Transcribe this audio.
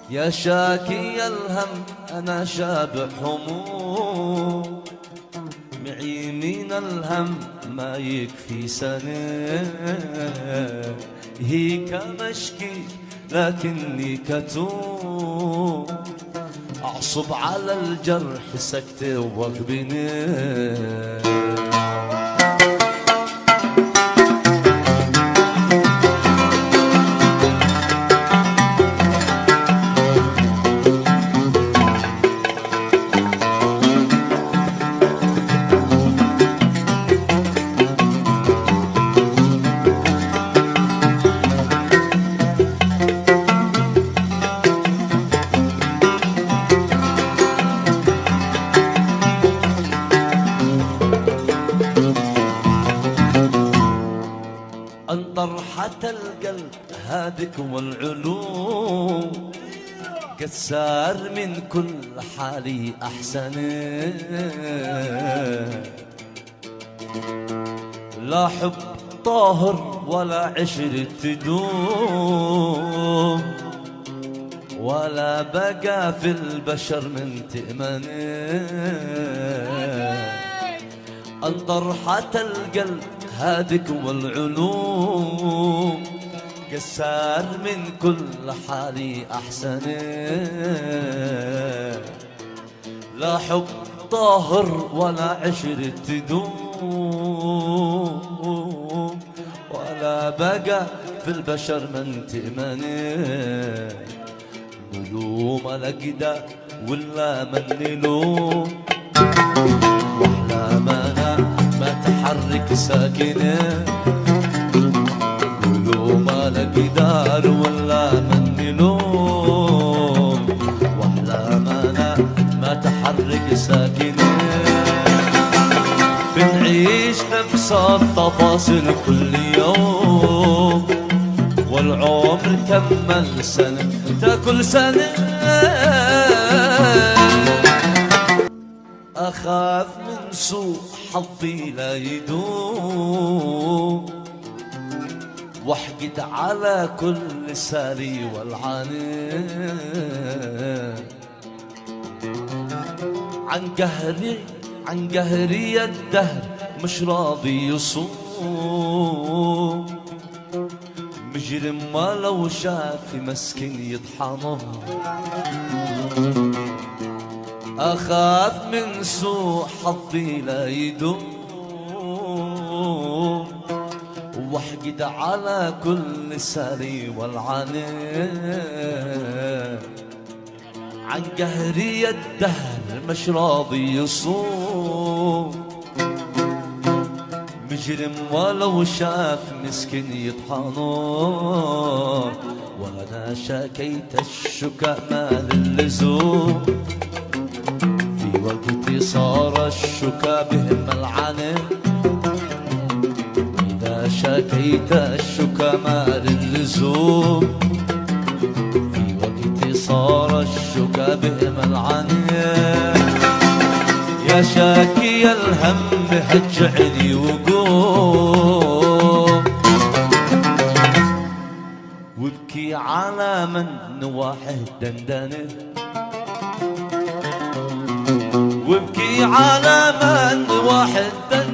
يا شاكي الهم أنا شابع هموم، معي من الهم ما يكفي سنة، هيك مشكي لكني كتوم، أعصب على الجرح سكتة وأغبني. طرحة القلب هادك والعلوم، كسار من كل حالي أحسن، لا حب طاهر ولا عشرة تدوم، ولا بقى في البشر من تأمن. أن طرحة القلب هادك والعلوم، كسار من كل حالي أحسن، لا حب طاهر ولا عشرة تدوم، ولا بقى في البشر من تأمن. نلوم لقدا ولا من نلوم، واحلامنا ما تحرك ساكنة، نلوم لقدار ولا من نلوم، واحلامنا ما تحرك ساكنة. بنعيش نفس التفاصيل كل يوم، والعمر كمل سنة تاكل سنة. أخاف من سوء حظي لا يدوم، واحقد على كل سالي والعاني، عن قهري الدهر مش راضي يصوم، مجرم ما لو شاف مسكين يطحنه. أخاف من سوء حظي لا يدوم، واحقد على كل سالي والعاني، عن قهري الدهر مش راضي يصوم، مجرم ولو شاف مسكين يطحنه. وانا شكيت الشكا ما للزوم، في وقتي صار الشكا بهم العنى، إذا شكيت الشكا ما للزوم، في وقتي صار الشكا بهم العنى. يا شاكي الهم هجعني وقوم، وابكي على من نواحه دندنه، وابكي على من نواحه دندنه.